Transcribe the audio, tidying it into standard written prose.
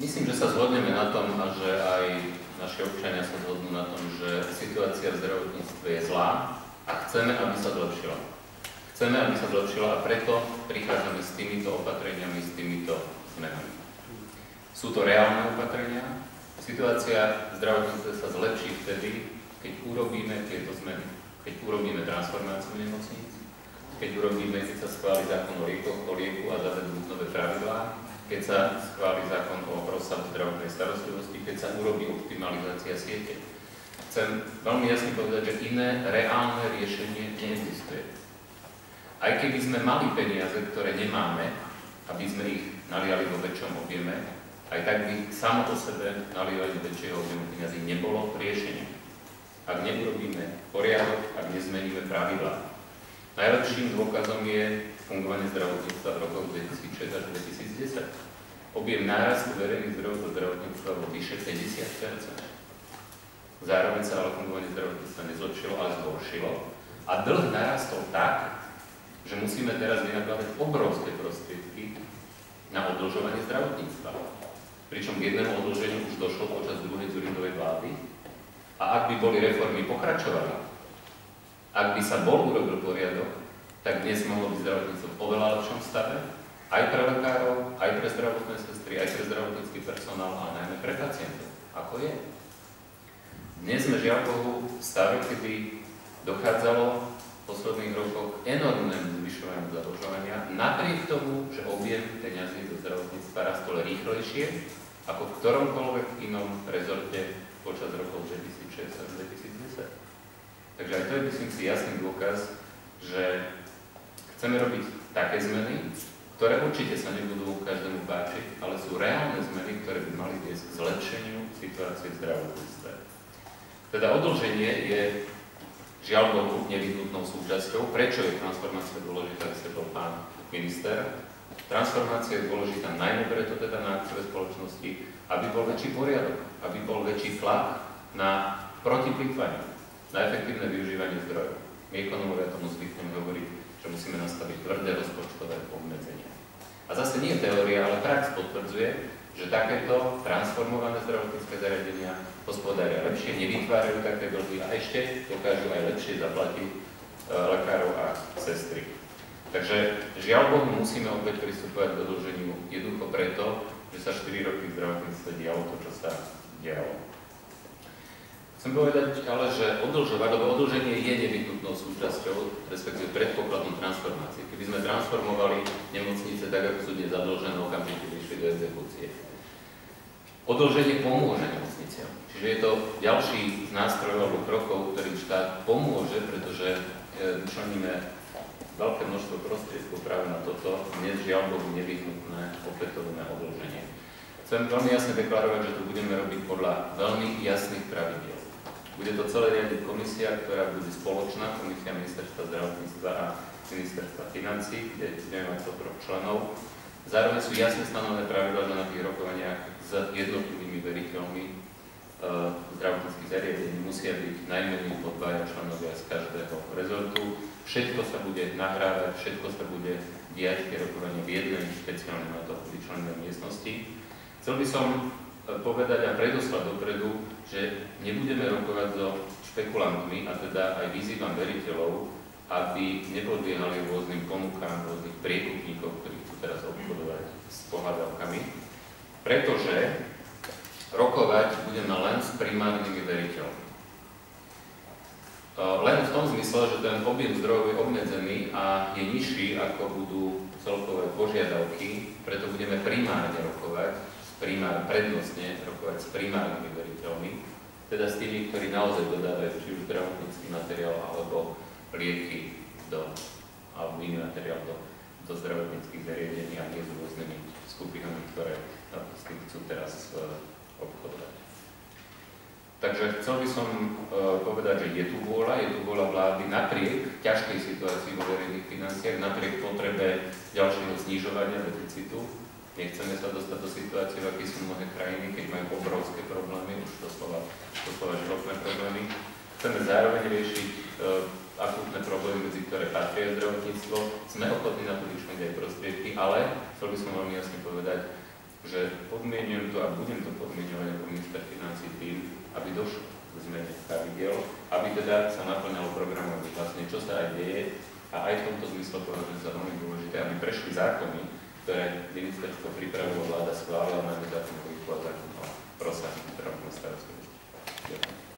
Myslím, že sa zhodneme na tom a že aj naši občania sa zhodnú na tom, že situácia v zdravotníctve je zlá a chceme, aby sa zlepšila. Chceme, aby sa zlepšila a preto prichádzame s týmito opatreniami, s týmito zmenami. Sú to reálne opatrenia. Situácia v zdravotníctve sa zlepší vtedy, keď urobíme tieto zmeny. Keď urobíme transformáciu nemocníc, keď sa schváli zákon o lieku a zavedú nové pravidlá, keď sa schváli zákon o rozsahu zdravotnej starostlivosti, keď sa urobí optimalizácia siete. Chcem veľmi jasne povedať, že iné reálne riešenie neexistuje. Aj keby sme mali peniaze, ktoré nemáme, aby sme ich naliali vo väčšom objeme, aj tak by samo o sebe nalievanie väčšieho objemu peniazy nebolo riešením. Ak neurobíme poriadok, ak nezmeníme pravidlá. Najlepším dôkazom je fungovanie zdravotníctva v rokoch 2006 až 2010. Objem nárastu verejných zdrojov do zdravotníctva bol vyše 50%. Zároveň sa ale fungovanie zdravotníctva nezlepšilo, ale zhoršilo. A dlh narastol tak, že musíme teraz vynakladať obrovské prostriedky na odĺžovanie zdravotníctva. Pričom k jednému odĺženiu už došlo počas druhej Dzurindovej vlády. A ak by boli reformy pokračovali, ak by sa bol urobil poriadok, tak dnes mohlo byť zdravotníctvo v oveľa lepšom stave, aj pre lekárov, aj pre zdravotné sestry, aj pre zdravotnícky personál a najmä pre pacientov. Ako je? Dnes sme žiaľ Bohu v stave, kedy dochádzalo v posledných rokoch k enormnému zvyšovaniu zadlžovania, napriek tomu, že objem peňazí do zdravotníctva rastol rýchlejšie ako v ktoromkoľvek inom rezorte počas rokov 2006 až 2010. Takže aj to je, myslím si, jasný dôkaz, že chceme robiť také zmeny, ktoré určite sa nebudú každému páčiť, ale sú reálne zmeny, ktoré by mali viesť k zlepšeniu situácie v zdravotníctve. Teda odĺženie je žiaľ Bohu nevyhnutnou súčasťou. Prečo je transformácia dôležitá, vysvetlil pán minister? Transformácia je dôležitá najmä preto teda na akciové spoločnosti, aby bol väčší poriadok, aby bol väčší tlak na protiplytvanie, na efektívne využívanie zdrojov. My ekonómovia tomu zvykneme hovoriť, že musíme nastaviť tvrdé rozpočtové obmedzenia. A zase nie teória, ale prax potvrdzuje, že takéto transformované zdravotnícke zariadenia hospodária lepšie, nevytvárajú také dlhy a ešte dokážu aj lepšie zaplatiť lekárov a sestry. Takže žiaľ Bohu musíme opäť pristupovať k odĺženiu jednoducho preto, že sa 4 roky v zdravotníctve dialo to, čo sa dialo. Chcem povedať ale, že odĺžovať, lebo odĺženie je nevyhnutnou súčasťou, respektíve predpokladom transformácie. Keby sme transformovali nemocnice tak, ako sú dnes zadĺžené, okamžite vyšli do exekúcie. Odĺženie pomôže nemocniciam. Čiže je to ďalší z nástrojov alebo krokov, ktorým štát pomôže, pretože vyčleníme veľké množstvo prostriedkov práve na toto, dnes žiaľ Bohu nevyhnutné opätovné odĺženie. Chcem veľmi jasne deklarovať, že to budeme robiť podľa veľmi jasných pravidiel. Bude to celé riadiť komisia, ktorá bude spoločná, komisia Ministerstva zdravotníctva a Ministerstva financií, kde budeme mať 100 členov. Zároveň sú jasne stanovené pravidlá, že na tých rokovaniach s jednotlivými veriteľmi zdravotníckych zariadení musia byť najmenej po 2 členovia z každého rezortu. Všetko sa bude nahrávať, všetko sa bude diať tie rokovania v jednej špeciálne na to vyčlenenej miestnosti. Chcel by som povedať a predoslať dopredu, že nebudeme rokovať so špekulantmi a teda aj vyzývam veriteľov, aby nepodliehali rôznym ponukám, rôznych priekupníkov, ktorí chcú teraz obchodovať s pohľadávkami, pretože rokovať budeme len s primárnymi veriteľmi. Len v tom zmysle, že ten objem zdrojov je obmedzený a je nižší, ako budú celkové požiadavky, preto budeme primárne rokovať, prednostne rokovať s primárnymi veriteľmi, teda s tými, ktorí naozaj dodávajú či už zdravotnícky materiál alebo lieky alebo iný materiál do zdravotníckych zariadení a nie s rôznymi skupinami, ktoré s tým chcú teraz obchodovať. Takže chcel by som povedať, že je tu vôľa vlády napriek ťažkej situácii vo verejných financiách, napriek potrebe ďalšieho znižovania deficitu. Nechceme sa dostať do situácie, v akej sú mnohé krajiny, keď majú obrovské problémy, už doslova životné problémy. Chceme zároveň riešiť akútne problémy, medzi ktoré patrí zdravotníctvo. Sme ochotní na to vyčleniť aj prostriedky, ale chcel by som veľmi jasne povedať, že podmienujem to a budem to podmienovať ako minister financií tým, aby došlo k zmene pravidiel, aby teda sa naplňalo programové vyhlásenie, čo sa aj deje. A aj v tomto zmysle považujem za veľmi dôležité, aby prešli zákony, ktoré ministerstvo pripravilo, vláda schválila